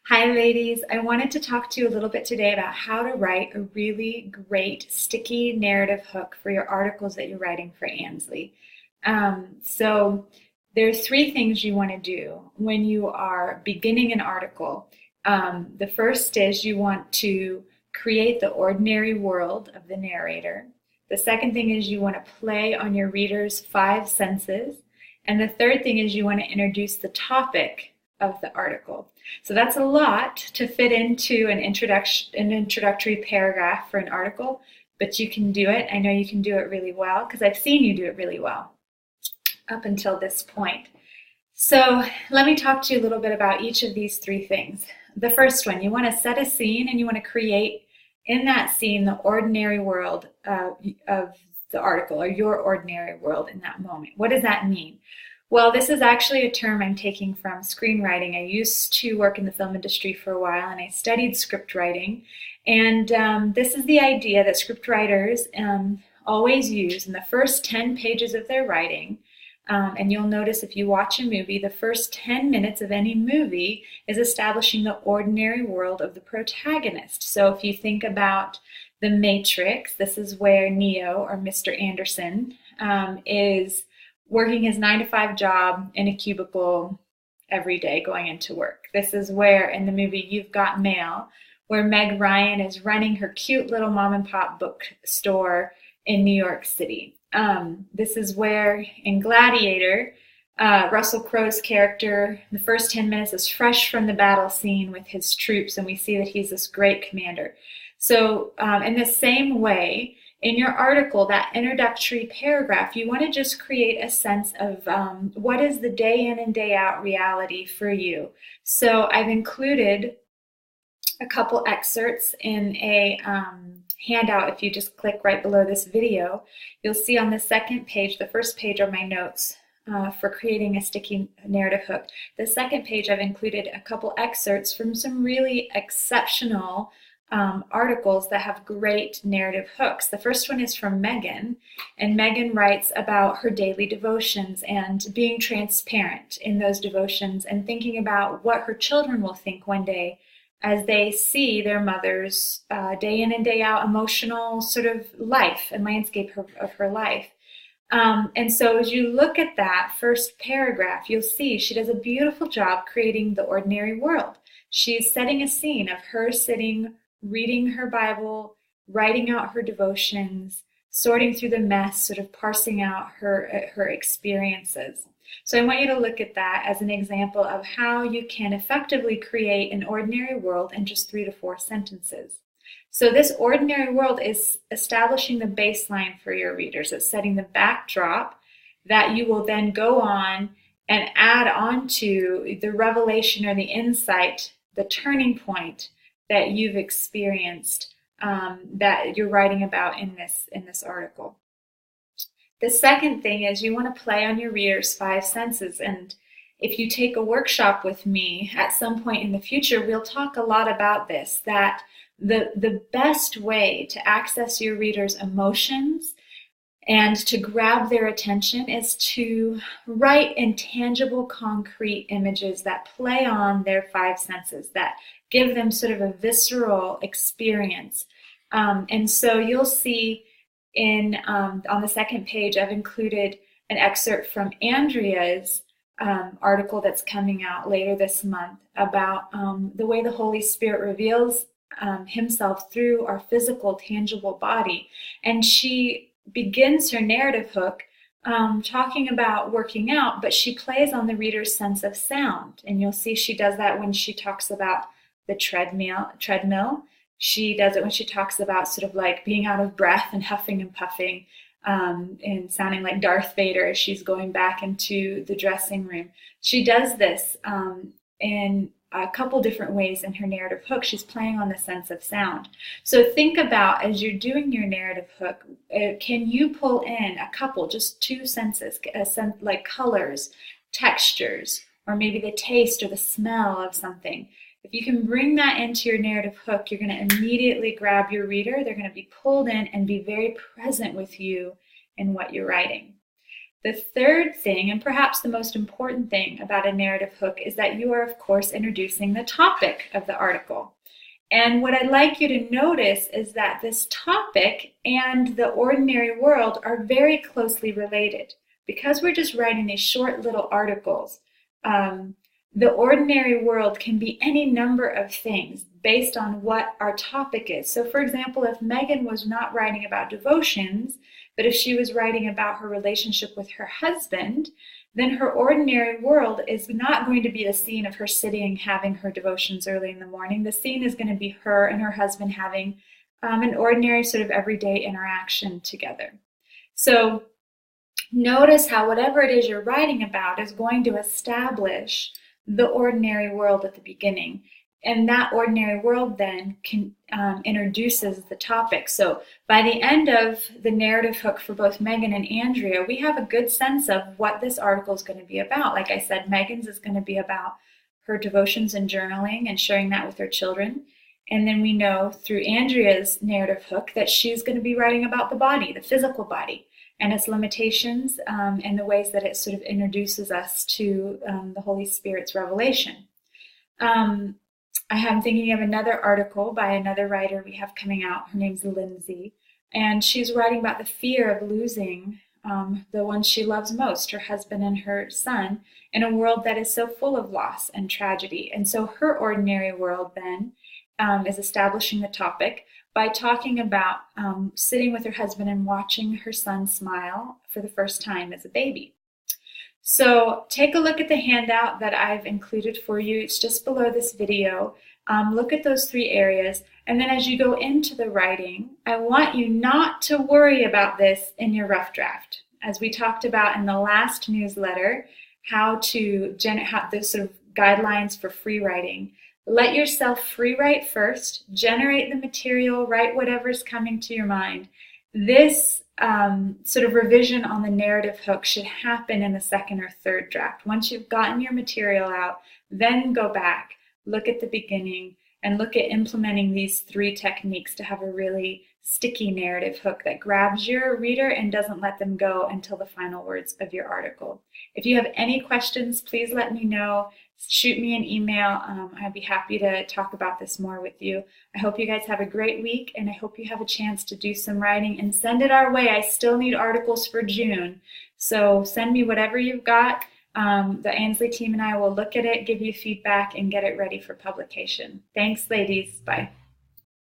Hi, ladies. I wanted to talk to you a little bit today about how to write a really great sticky narrative hook for your articles that you're writing for Ansley. So there are three things you want to do when you are beginning an article. The first is you want to create the ordinary world of the narrator. The second thing is you want to play on your reader's five senses. And the third thing is you want to introduce the topic of the article. So that's a lot to fit into an introductory paragraph for an article, but you can do it. I know you can do it really well because I've seen you do it really well up until this point. So let me talk to you a little bit about each of these three things. The first one, you want to set a scene and you want to create in that scene the ordinary world of the article, or your ordinary world in that moment. What does that mean? Well, this is actually a term I'm taking from screenwriting. I used to work in the film industry for a while, and I studied script writing. And this is the idea that script writers always use in the first 10 pages of their writing. And you'll notice if you watch a movie, the first 10 minutes of any movie is establishing the ordinary world of the protagonist. So if you think about The Matrix, this is where Neo, or Mr. Anderson, is working his 9-to-5 job in a cubicle every day going into work. This is where, in the movie You've Got Mail, where Meg Ryan is running her cute little mom and pop bookstore in New York City. This is where, in Gladiator, Russell Crowe's character, the first 10 minutes is fresh from the battle scene with his troops, and we see that he's this great commander. So in the same way, in your article, that introductory paragraph, you want to just create a sense of what is the day in and day out reality for you. So I've included a couple excerpts in a handout. If you just click right below this video, you'll see on the second page, the first page are my notes for creating a sticky narrative hook. The second page, I've included a couple excerpts from some really exceptional articles that have great narrative hooks. The first one is from Megan, and Megan writes about her daily devotions and being transparent in those devotions and thinking about what her children will think one day as they see their mother's day in and day out emotional sort of life and landscape of her life. And so as you look at that first paragraph, you'll see she does a beautiful job creating the ordinary world. She's setting a scene of her sitting, reading her Bible, writing out her devotions, sorting through the mess, sort of parsing out her experiences. So I want you to look at that as an example of how you can effectively create an ordinary world in just 3 to 4 sentences. So this ordinary world is establishing the baseline for your readers. It's setting the backdrop that you will then go on and add on to the revelation or the insight, the turning point that you've experienced that you're writing about in this article. The second thing is you want to play on your reader's 5 senses. And if you take a workshop with me at some point in the future, we'll talk a lot about this, that the best way to access your reader's emotions and to grab their attention is to write intangible, concrete images that play on their 5 senses, that give them sort of a visceral experience. And so you'll see on the second page, I've included an excerpt from Andrea's article that's coming out later this month about the way the Holy Spirit reveals himself through our physical, tangible body. And she begins her narrative hook talking about working out, but she plays on the reader's sense of sound. And you'll see she does that when she talks about the treadmill. She does it when she talks about sort of like being out of breath and huffing and puffing and sounding like Darth Vader as she's going back into the dressing room. She does this in a couple different ways in her narrative hook. She's playing on the sense of sound. So think about, as you're doing your narrative hook, can you pull in a couple, just 2 senses, like colors, textures, or maybe the taste or the smell of something? If you can bring that into your narrative hook, you're going to immediately grab your reader. They're going to be pulled in and be very present with you in what you're writing. The third thing, and perhaps the most important thing about a narrative hook, is that you are, of course, introducing the topic of the article. And what I'd like you to notice is that this topic and the ordinary world are very closely related. Because we're just writing these short little articles, the ordinary world can be any number of things based on what our topic is. So for example, if Megan was not writing about devotions, but if she was writing about her relationship with her husband, then her ordinary world is not going to be the scene of her sitting having her devotions early in the morning. The scene is going to be her and her husband having an ordinary sort of everyday interaction together. So notice how whatever it is you're writing about is going to establish the ordinary world at the beginning. And that ordinary world then introduces the topic. So by the end of the narrative hook for both Megan and Andrea, we have a good sense of what this article is going to be about. Like I said, Megan's is going to be about her devotions and journaling and sharing that with her children. And then we know through Andrea's narrative hook that she's going to be writing about the body, the physical body, and its limitations and the ways that it sort of introduces us to the Holy Spirit's revelation. I am thinking of another article by another writer we have coming out. Her name's Lindsay, and she's writing about the fear of losing the ones she loves most, her husband and her son, in a world that is so full of loss and tragedy. And so her ordinary world then is establishing the topic by talking about sitting with her husband and watching her son smile for the first time as a baby. So take a look at the handout that I've included for you. It's just below this video. Look at those 3 areas. And then as you go into the writing, I want you not to worry about this in your rough draft. As we talked about in the last newsletter, how to have those sort of guidelines for free writing. Let yourself free write first, generate the material, write whatever's coming to your mind. This sort of revision on the narrative hook should happen in the second or third draft. Once you've gotten your material out, then go back, look at the beginning, and look at implementing these 3 techniques to have a really sticky narrative hook that grabs your reader and doesn't let them go until the final words of your article. If you have any questions, please let me know. Shoot me an email. I'd be happy to talk about this more with you. I hope you guys have a great week, and I hope you have a chance to do some writing and send it our way. I still need articles for June, so send me whatever you've got. The Ansley team and I will look at it, give you feedback, and get it ready for publication. Thanks, ladies. Bye.